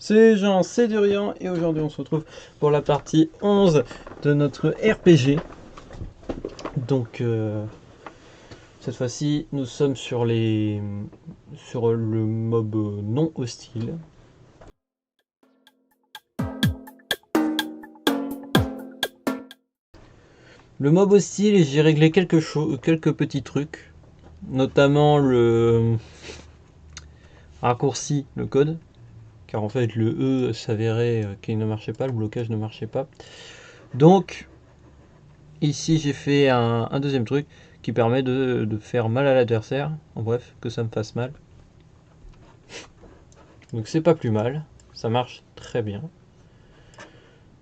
C'est Jean, c'est Durian, et aujourd'hui on se retrouve pour la partie 11 de notre RPG. Donc cette fois-ci nous sommes sur le mob non hostile. Le mob hostile, j'ai réglé quelques petits trucs, notamment le raccourci, le code, car en fait le E s'avérait qu'il ne marchait pas, le blocage ne marchait pas. Donc ici j'ai fait un deuxième truc qui permet de faire mal à l'adversaire, en bref, que ça me fasse mal. Donc c'est pas plus mal, ça marche très bien.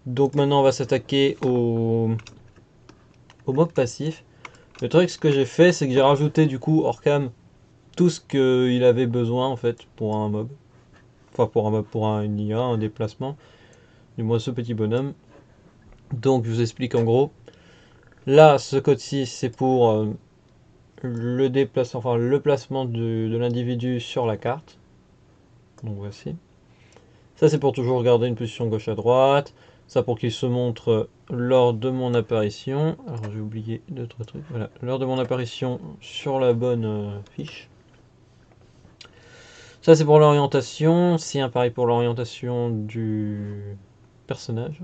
Donc maintenant on va s'attaquer au mob passif. Le truc, ce que j'ai fait, c'est que j'ai rajouté du coup hors cam tout ce qu'il avait besoin en fait pour un mob. Enfin pour un mob, pour une IA, un déplacement. Du moins ce petit bonhomme. Donc je vous explique en gros. Là, ce code-ci, c'est pour le déplacement, enfin le placement de l'individu sur la carte. Donc voici. Ça c'est pour toujours garder une position gauche à droite. Ça pour qu'il se montre lors de mon apparition. Alors j'ai oublié d'autres trucs. Voilà, lors de mon apparition sur la bonne fiche. Ça c'est pour l'orientation. C'est un pareil pour l'orientation du personnage.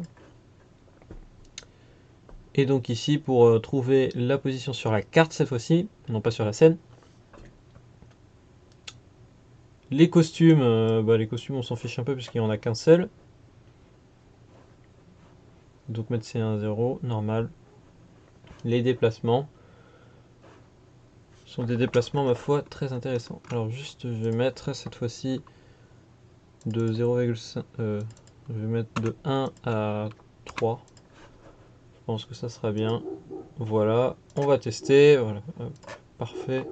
Et donc ici pour trouver la position sur la carte cette fois-ci, non pas sur la scène. Les costumes, les costumes on s'en fiche un peu puisqu'il n'y en a qu'un seul. Donc mettre C1 0, normal. Les déplacements sont des déplacements ma foi très intéressants. Alors juste je vais mettre cette fois-ci de 0,5, je vais mettre de 1 à 3. Je pense que ça sera bien. Voilà, on va tester. Voilà, hop, parfait.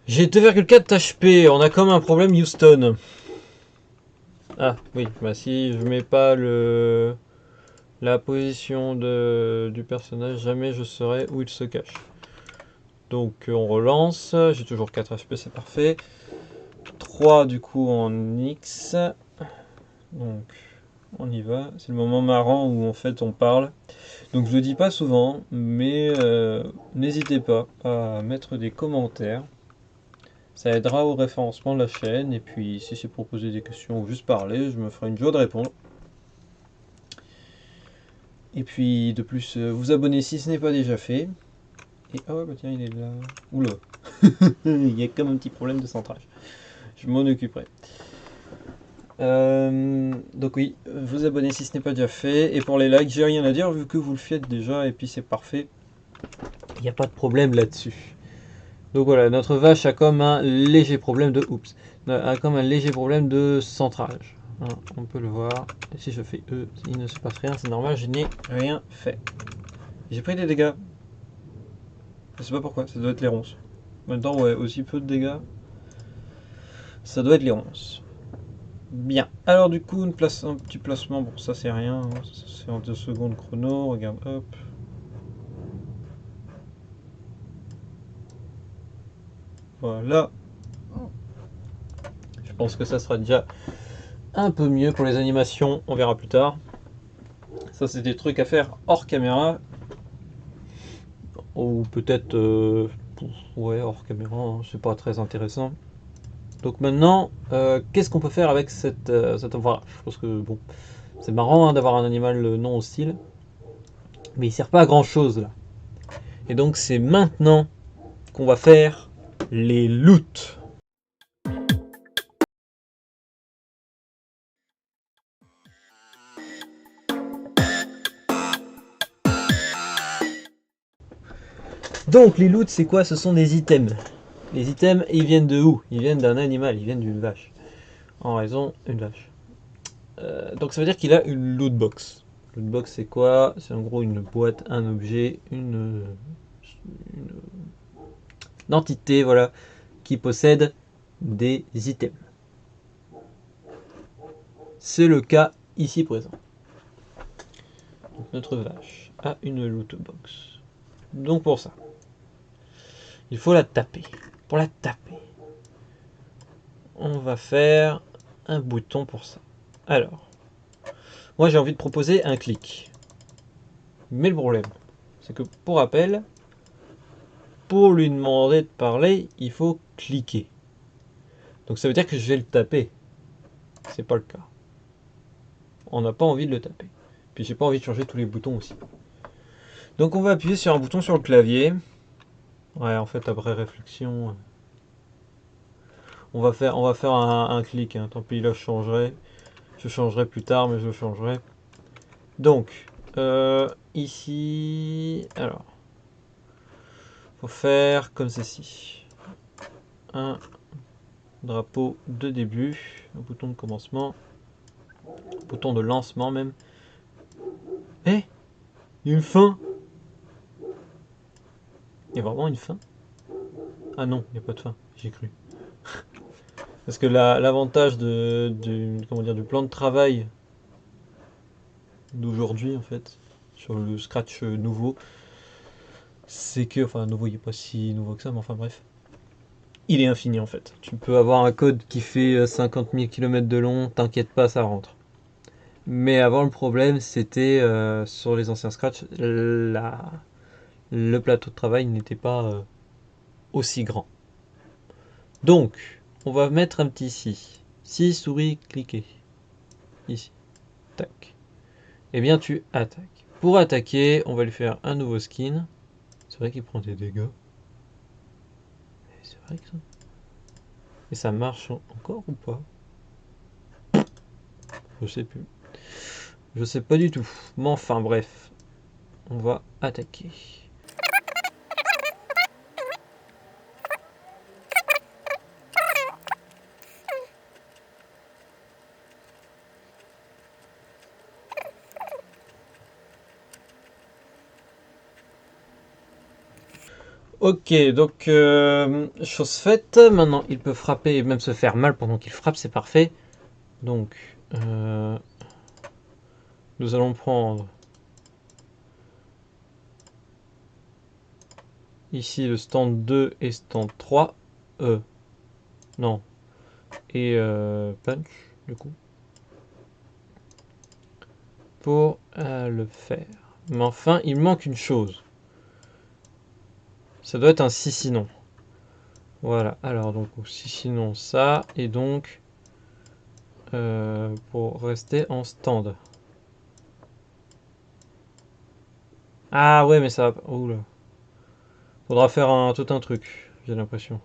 J'ai 2,4 HP, on a comme un problème Houston. Ah oui, bah si je mets pas la position du personnage, jamais je saurai où il se cache. Donc on relance, j'ai toujours 4 HP, c'est parfait. 3 du coup en X. Donc on y va. C'est le moment marrant où en fait on parle. Donc je le dis pas souvent, mais n'hésitez pas à mettre des commentaires. Ça aidera au référencement de la chaîne. Et puis si c'est pour poser des questions ou juste parler, je me ferai une joie de répondre. Et puis de plus, vous abonner si ce n'est pas déjà fait. Et ah ouais, bah tiens, il est là. Oula, il y a comme un petit problème de centrage. Je m'en occuperai. Donc oui, vous abonner si ce n'est pas déjà fait. Et pour les likes, j'ai rien à dire vu que vous le faites déjà et puis c'est parfait. Il n'y a pas de problème là-dessus. Donc voilà, notre vache a comme un léger problème de... Oups. A comme un léger problème de centrage. Hein, on peut le voir. Et si je fais E, il ne se passe rien, c'est normal, je n'ai rien fait. J'ai pris des dégâts. Je sais pas pourquoi, ça doit être les ronces. En même temps, ouais, aussi peu de dégâts. Ça doit être les ronces. Bien. Alors du coup, un petit placement. Bon, ça c'est rien. Hein. C'est en 2 secondes chrono. Regarde, hop. Voilà. Je pense que ça sera déjà un peu mieux pour les animations. On verra plus tard. Ça, c'est des trucs à faire hors caméra. Ou peut-être... ouais, hors caméra. Hein, c'est pas très intéressant. Donc maintenant, qu'est-ce qu'on peut faire avec cette voilà, je pense que bon, c'est marrant hein, d'avoir un animal non hostile, mais il sert pas à grand chose là. Et donc c'est maintenant qu'on va faire les loots. Donc les loots c'est quoi? Ce sont des items. Les items ils viennent de où? Ils viennent d'un animal, ils viennent d'une vache. En raison, une vache. Donc ça veut dire qu'il a une loot box. Loot box c'est quoi? C'est en gros une boîte, un objet, une entité, voilà, qui possède des items. C'est le cas ici présent. Donc notre vache a une loot box. Donc pour ça, il faut la taper. Pour la taper, on va faire un bouton pour ça. Alors, moi j'ai envie de proposer un clic. Mais le problème, c'est que pour rappel, pour lui demander de parler, il faut cliquer. Donc ça veut dire que je vais le taper. C'est pas le cas. On n'a pas envie de le taper. Puis j'ai pas envie de changer tous les boutons aussi. Donc on va appuyer sur un bouton sur le clavier. Ouais, en fait, après réflexion, on va faire un clic. Hein. Tant pis, là, je changerai plus tard, mais je le changerai. Donc, ici, alors, faut faire comme ceci. Un drapeau de début, un bouton de commencement, un bouton de lancement même. Eh, il y a une fin. Il y a vraiment une fin? Ah non, il n'y a pas de fin, j'ai cru. Parce que l'avantage comment dire, du plan de travail d'aujourd'hui, en fait, sur le Scratch nouveau, c'est que, enfin, nouveau, il n'est pas si nouveau que ça, mais enfin bref, il est infini en fait. Tu peux avoir un code qui fait 50 000 km de long, t'inquiète pas, ça rentre. Mais avant, le problème, c'était sur les anciens Scratch, le plateau de travail n'était pas aussi grand. Donc, on va mettre un petit si. Si souris cliquer. Ici. Tac. Eh bien, tu attaques. Pour attaquer, on va lui faire un nouveau skin. C'est vrai qu'il prend des dégâts. C'est vrai que ça. Et ça marche encore ou pas? Je sais plus. Je sais pas du tout. Mais enfin, bref. On va attaquer. Ok, donc chose faite. Maintenant, il peut frapper et même se faire mal pendant qu'il frappe, c'est parfait. Donc, nous allons prendre ici le stand 2 et stand 3. Non. Et punch, du coup. Pour le faire. Mais enfin, il manque une chose. Ça doit être un si sinon. Voilà, alors donc si sinon ça, et donc pour rester en stand. Ah ouais, mais ça va. Oula. Faudra faire tout un truc, j'ai l'impression.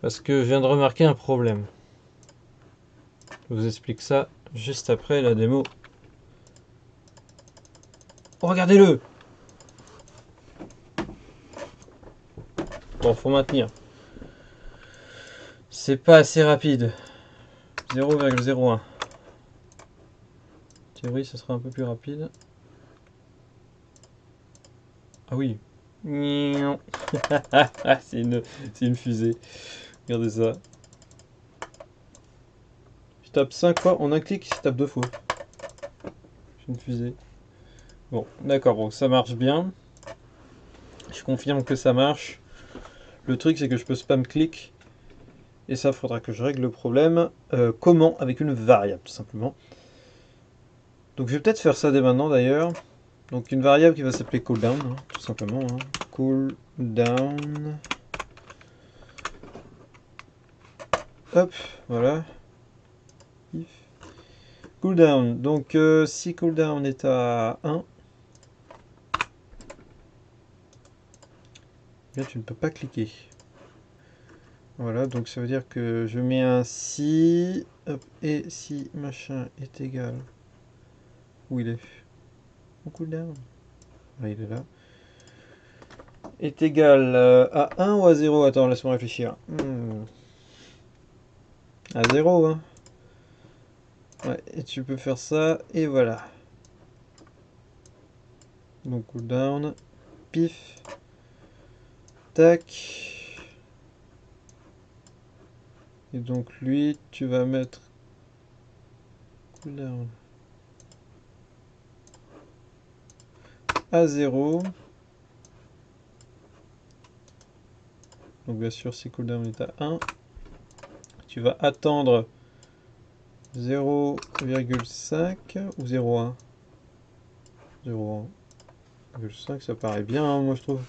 Parce que je viens de remarquer un problème. Je vous explique ça juste après la démo. Oh, regardez-le! Bon, faut maintenir. C'est pas assez rapide. 0,01. En théorie, ce sera un peu plus rapide. Ah oui. C'est une fusée. Regardez ça. Je tape 5 fois en un clic, je tape 2 fois. C'est une fusée. Bon, d'accord, bon, ça marche bien. Je confirme que ça marche. Le truc, c'est que je peux spam clic. Et ça, faudra que je règle le problème. Comment? Avec une variable, tout simplement. Donc je vais peut-être faire ça dès maintenant d'ailleurs. Donc une variable qui va s'appeler cooldown, hein, tout simplement. Hein. Cooldown. Hop, voilà. If. Cooldown. Donc si cooldown est à 1, bien tu ne peux pas cliquer. Voilà, donc ça veut dire que je mets un si, hop, et si machin est égal. Où il est? Mon cooldown. Ah, il est là. Est égal à 1 ou à 0? Attends, laisse-moi réfléchir. À 0, hein. Ouais, et tu peux faire ça, et voilà. Donc cooldown, pif, tac. Et donc lui, tu vas mettre cooldown à 0. Donc bien sûr, si cooldown est à 1, tu vas attendre 0,5 ou 0,1. 0,5, ça paraît bien, hein, moi je trouve.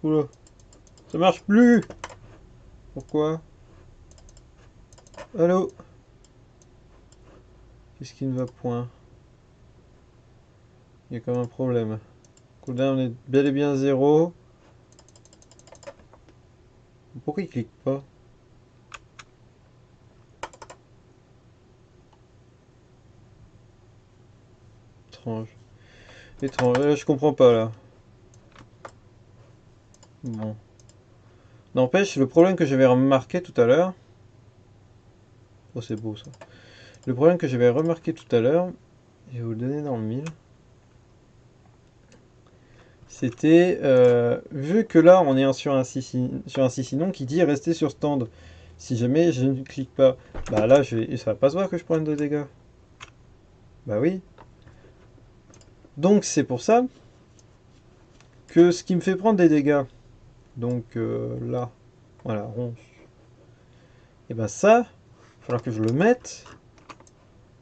Oula, ça marche plus. Pourquoi? Allô? Qu'est-ce qui ne va point? Il y a quand même un problème. Cooldown est bel et bien 0. Pourquoi il clique pas? Étrange. Étrange. Je comprends pas là. Bon. N'empêche, le problème que j'avais remarqué tout à l'heure. Oh, c'est beau ça. Le problème que j'avais remarqué tout à l'heure, je vais vous le donner dans le mille. C'était, vu que là on est sur un sinon qui dit rester sur stand. Si jamais je ne clique pas, bah là ça va pas se voir que je prenne de dégâts. Bah oui. Donc c'est pour ça que ce qui me fait prendre des dégâts, donc là, voilà, ronce. Et ben ça, il va falloir que je le mette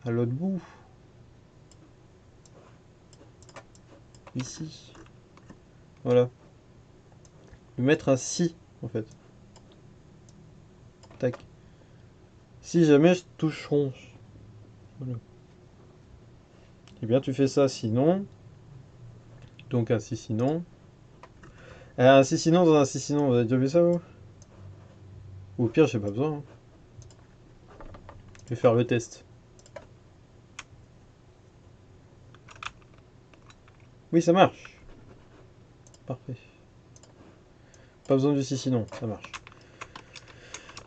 à l'autre bout. Ici. Voilà. Le mettre ainsi, en fait. Tac. Si jamais je touche ronce. Voilà. Eh bien tu fais ça sinon. Donc ainsi sinon. Ainsi sinon dans ainsi sinon, vous avez déjà vu ça vous? Ou au pire j'ai pas besoin, hein. Je vais faire le test. Oui ça marche. Parfait. Pas besoin du si sinon, ça marche.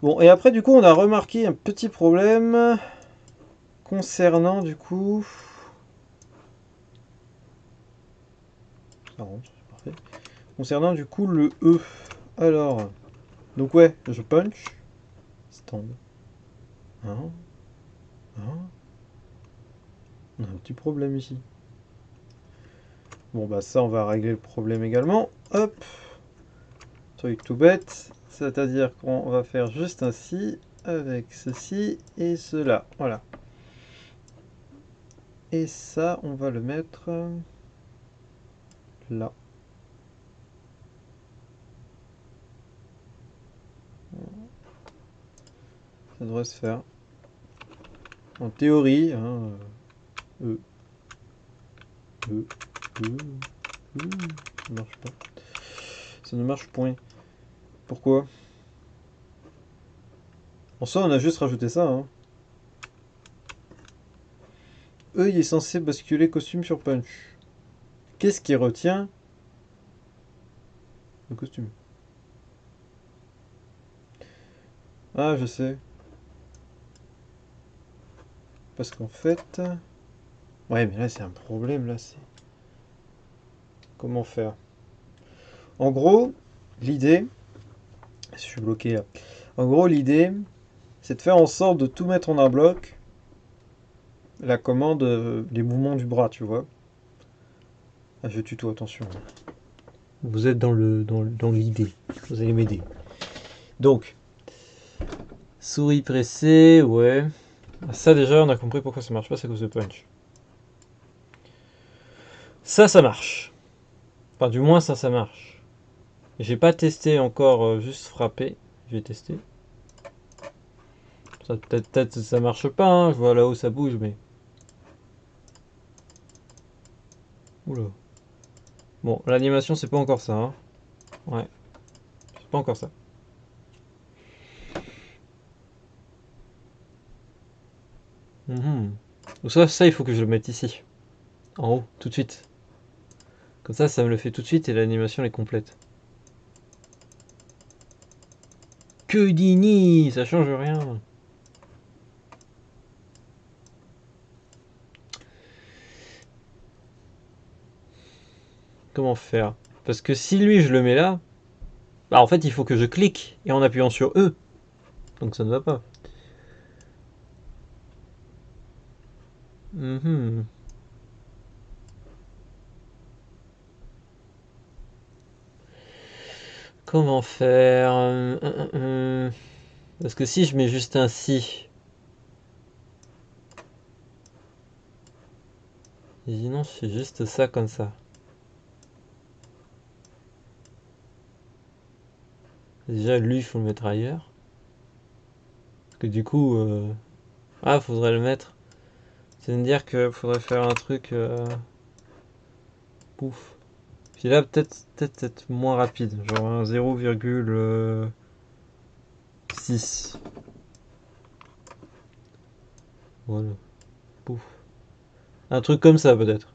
Bon et après du coup on a remarqué un petit problème concernant du coup... Ça rentre, c'est parfait. Concernant du coup le E. Alors, donc ouais, je punch. Stand. Hein, hein. On a un petit problème ici. Bon bah ça on va régler le problème également. Hop. Truc tout bête. C'est-à-dire qu'on va faire juste ainsi. Avec ceci et cela. Voilà. Et ça on va le mettre là. Ça devrait se faire. En théorie, hein, E, E, E, E, ça marche pas. Ça ne marche point. Pourquoi? En soi, on a juste rajouté ça, hein. E, il est censé basculer costume sur punch. Qu'est-ce qui retient le costume? Ah, je sais. Parce qu'en fait... Ouais, mais là, c'est un problème, là, c'est... Comment faire? En gros, l'idée... Je suis bloqué, là. En gros, l'idée, c'est de faire en sorte de tout mettre en un bloc. La commande, les mouvements du bras, tu vois. Ah, je tutoie, attention. Vous êtes dans l'idée. Vous allez m'aider. Donc, souris pressée, ouais. Ça déjà, on a compris pourquoi ça marche pas, c'est à cause de punch. Ça marche. Enfin, du moins, ça marche. J'ai pas testé encore, juste frapper. Je vais tester. Ça, peut-être ça marche pas, hein. Je vois là-haut ça bouge, mais... Oula. Bon, l'animation, c'est pas encore ça, hein. Ouais, c'est pas encore ça. Mhm. Donc ça, il faut que je le mette ici. En haut, tout de suite. Comme ça me le fait tout de suite et l'animation est complète. Que dini, ça change rien. Comment faire? Parce que si lui je le mets là, bah en fait il faut que je clique et en appuyant sur E. Donc ça ne va pas. Mhm. Comment faire? Parce que si je mets juste un si, sinon je fais juste ça comme ça. Déjà lui il faut le mettre ailleurs. Parce que du coup, ah faudrait le mettre. C'est à dire que faudrait faire un truc, pouf. Puis là peut-être moins rapide, genre un 0,6. Voilà, pouf. Un truc comme ça peut-être.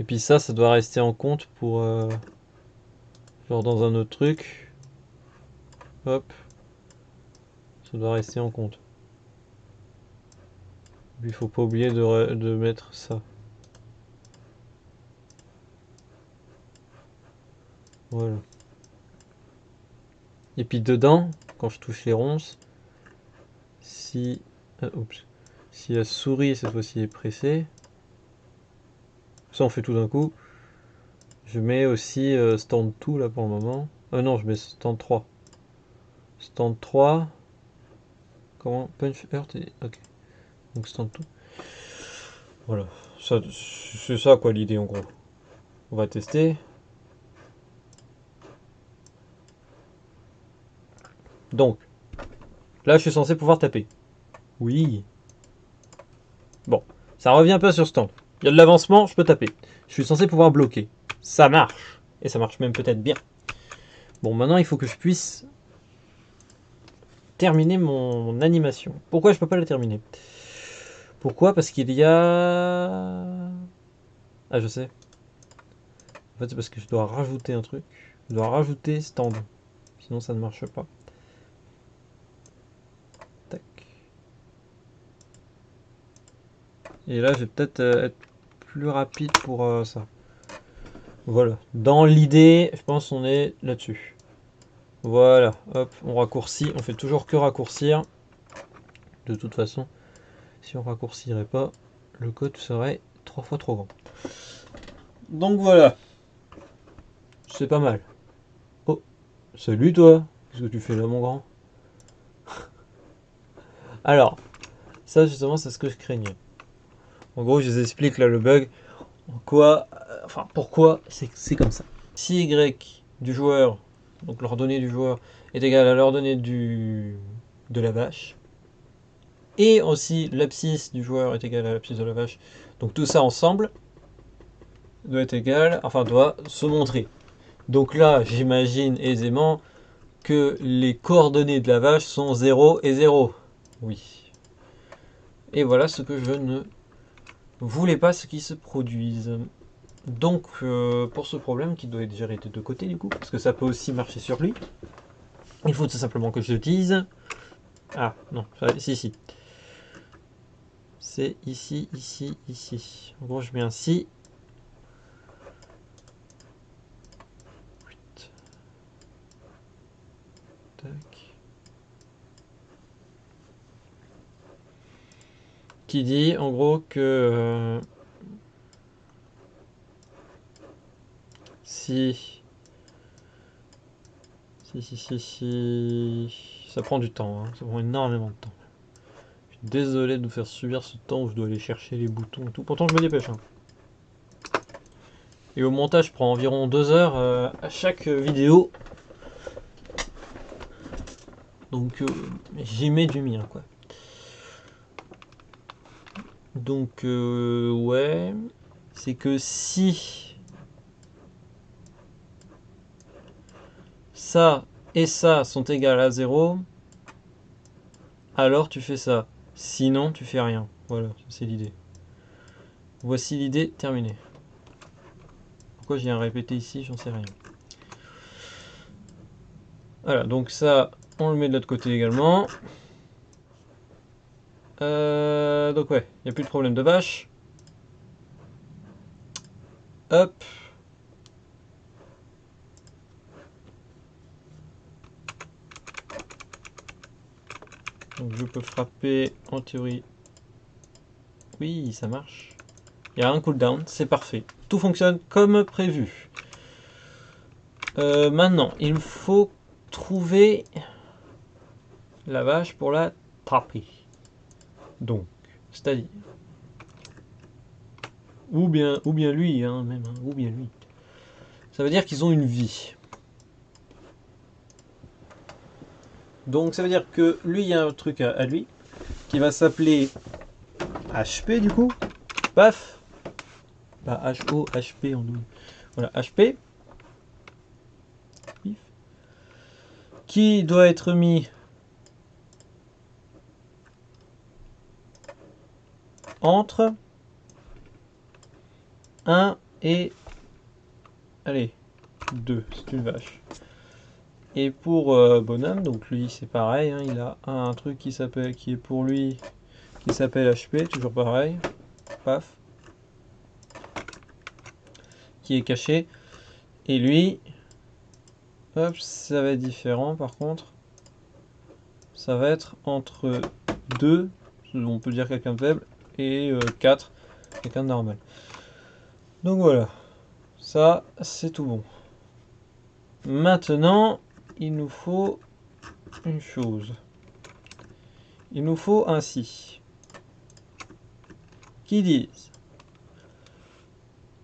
Et puis ça doit rester en compte pour, genre dans un autre truc. Hop, ça doit rester en compte. Il faut pas oublier de mettre ça. Voilà. Et puis dedans, quand je touche les ronces, si, oups, si la souris cette fois-ci est pressée, ça on fait tout d'un coup. Je mets aussi stand 2 là pour le moment. Non, je mets stand 3. Stand 3. Comment? Punch Earth et... Ok. Donc stand 2. Voilà. C'est ça quoi l'idée en gros. On va tester. Donc, là je suis censé pouvoir taper. Oui. Bon. Ça revient pas sur stand. Il y a de l'avancement, je peux taper. Je suis censé pouvoir bloquer. Ça marche. Et ça marche même peut-être bien. Bon, maintenant il faut que je puisse terminer mon animation. Pourquoi je peux pas la terminer? Pourquoi? Parce qu'il y a... Ah, je sais. En fait, c'est parce que je dois rajouter un truc. Je dois rajouter stand. Sinon, ça ne marche pas. Tac. Et là, je vais peut-être être plus rapide pour ça. Voilà. Dans l'idée, je pense qu'on est là-dessus. Voilà. Hop, on raccourcit. On fait toujours que raccourcir. De toute façon, si on raccourcirait pas, le code serait 3 fois trop grand. Donc voilà. C'est pas mal. Oh, salut toi. Qu'est-ce que tu fais là, mon grand? Alors, ça justement, c'est ce que je craignais. En gros, je vous explique là le bug. Quoi, enfin, pourquoi c'est comme ça. Si y du joueur, donc l'ordonnée du joueur, est égal à l'ordonnée de la vache, et aussi l'abscisse du joueur est égal à l'abscisse de la vache, donc tout ça ensemble doit être égal, enfin doit se montrer. Donc là, j'imagine aisément que les coordonnées de la vache sont 0 et 0. Oui. Et voilà ce que je ne voulais pas ce qui se produise. Donc pour ce problème qui doit être géré des deux côtés du coup, parce que ça peut aussi marcher sur lui, il faut tout simplement que je le dise. Ah non, si. C'est ici, ici, ici. En gros je mets un si. Tac. Qui dit en gros que si ça prend du temps, hein. Ça prend énormément de temps. Je suis désolé de nous faire subir ce temps où je dois aller chercher les boutons et tout. Pourtant je me dépêche, hein. Et au montage je prends environ 2 heures à chaque vidéo. Donc j'y mets du mien quoi. Donc ouais, c'est que si ça et ça sont égales à 0, alors tu fais ça. Sinon tu fais rien. Voilà, c'est l'idée. Voici l'idée terminée. Pourquoi j'ai un répété ici, j'en sais rien. Voilà, donc ça, on le met de l'autre côté également. Donc ouais, il n'y a plus de problème de vache. Hop, Donc je peux frapper en théorie. Oui, ça marche. Il y a un cooldown, c'est parfait. Tout fonctionne comme prévu. Maintenant, il faut trouver la vache pour la taper. Donc, c'est-à-dire... Ou bien lui, hein, même. Hein, ou bien lui. Ça veut dire qu'ils ont une vie. Donc ça veut dire que lui, il y a un truc à lui qui va s'appeler HP du coup. Paf. Pas HO, HP en double. Voilà, HP. Qui doit être mis entre 1 et... Allez, 2, c'est une vache. Et pour bonhomme, donc lui c'est pareil, hein, il a un truc qui est pour lui, qui s'appelle HP, toujours pareil. Paf. Qui est caché. Et lui, hop, ça va être différent par contre. Ça va être entre 2, on peut dire quelqu'un de faible, et 4, quelqu'un de normal. Donc voilà, ça c'est tout bon. Maintenant, il nous faut une chose. Il nous faut un si. Qui disent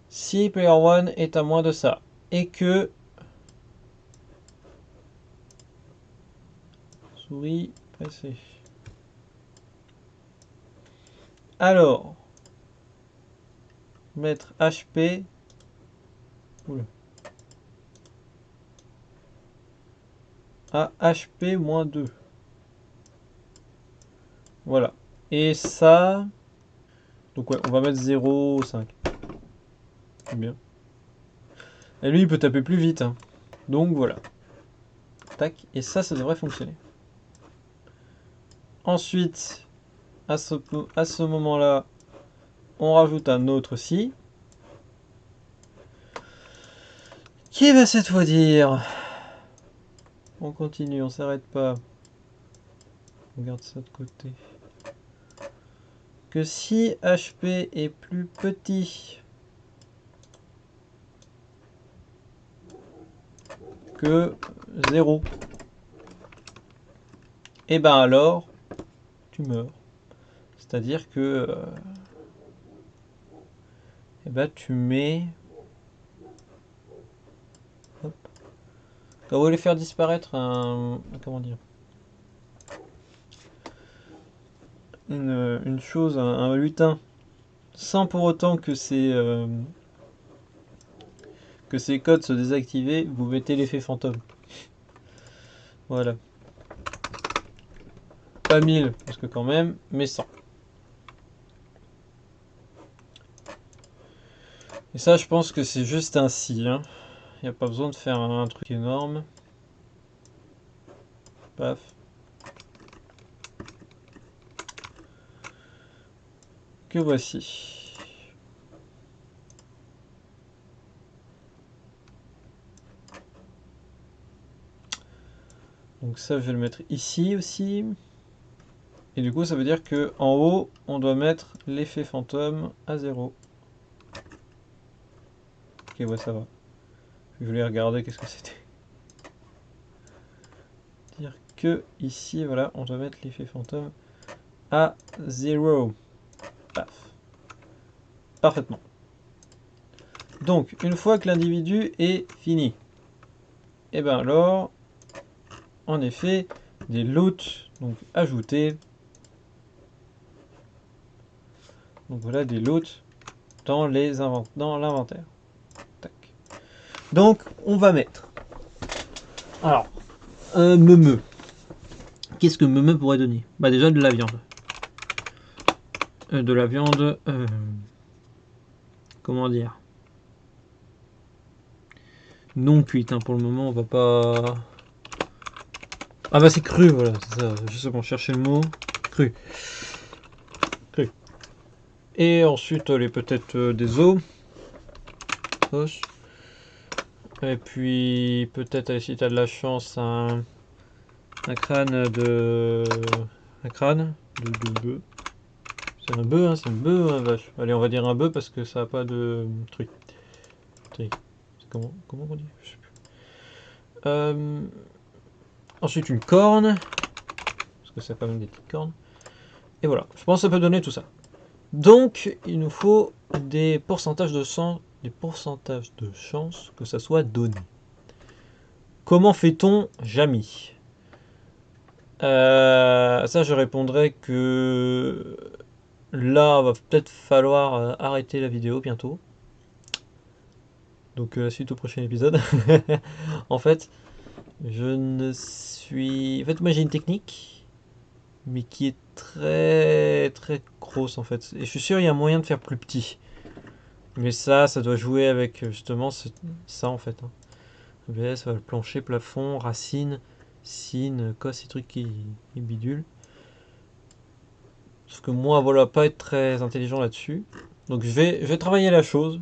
si player 1 est à moins de ça, et que souris pressée. Alors, mettre HP. Oula. À HP moins 2. Voilà. Et ça... Donc ouais, on va mettre 0,5. C'est bien. Et lui, il peut taper plus vite. Hein. Donc voilà. Tac. Et ça devrait fonctionner. Ensuite, à ce moment-là, on rajoute un autre si. Qui va cette fois dire... On continue, on s'arrête pas. On garde ça de côté. Que si HP est plus petit que 0, et ben alors, tu meurs. C'est-à-dire que et ben tu mets... Hop. Quand vous voulez faire disparaître un... Comment dire, une chose, un lutin, sans pour autant que ces codes soient désactivés, vous mettez l'effet fantôme. Voilà. Pas 1000, parce que quand même, mais 100. Et ça, je pense que c'est juste un si. Hein. Il n'y a pas besoin de faire un truc énorme. Paf. Que voici. Donc ça, je vais le mettre ici aussi. Et du coup, ça veut dire que en haut, on doit mettre l'effet fantôme à 0. Ok, ouais, ça va. Je voulais regarder qu'est-ce que c'était. Dire que ici, voilà, on doit mettre l'effet fantôme à 0. Paf. Parfaitement. Donc, une fois que l'individu est fini, et bien alors, en effet, des loots, donc ajoutés. Donc voilà, des loots dans l'inventaire. Donc, on va mettre. Alors, Meumeu. Qu'est-ce que Meumeu pourrait donner? Bah déjà de la viande. De la viande... comment dire? Non cuite, hein, pour le moment, on va pas... Ah bah c'est cru, voilà, c'est ça, justement, chercher le mot. Cru. Cru. Et ensuite, les peut-être des os. Os. Et puis, peut-être, si t'as de la chance, un crâne de Un crâne. De bœuf. C'est un bœuf, hein, c'est un bœuf ou un vache? Allez, on va dire un bœuf parce que ça a pas de truc. Comment on dit? Je sais plus. Ensuite, une corne. Parce que ça a quand même des petites cornes. Et voilà, je pense que ça peut donner tout ça. Donc, il nous faut des pourcentages de chance que ça soit donné. Comment fait-on, Jamy? Ça, je répondrai que là, va peut-être falloir arrêter la vidéo bientôt. Donc, suite au prochain épisode. En fait, je ne suis... En fait, moi, j'ai une technique, mais qui est très, très grosse, en fait. Et je suis sûr, il y a moyen de faire plus petit. Mais ça doit jouer avec, justement, ça, en fait. Hein. VS, le plancher, plafond, racine, sine, cos, ces trucs qui bidulent. Sauf que moi, voilà, pas être très intelligent là-dessus. Donc je vais travailler la chose.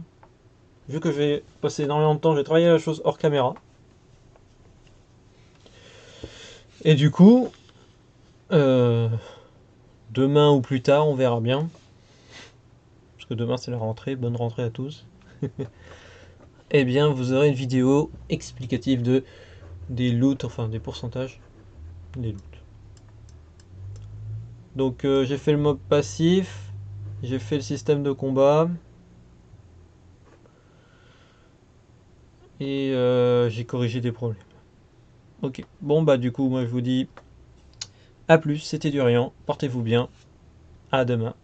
Vu que je vais passer énormément de temps, je vais travailler la chose hors caméra. Et du coup, demain ou plus tard, on verra bien. Parce que demain c'est la rentrée, bonne rentrée à tous. Eh bien, vous aurez une vidéo explicative des loots, enfin des pourcentages des loots. Donc j'ai fait le mob passif, j'ai fait le système de combat. Et j'ai corrigé des problèmes. Ok, bon bah du coup moi je vous dis à plus, c'était Durian, portez-vous bien, à demain.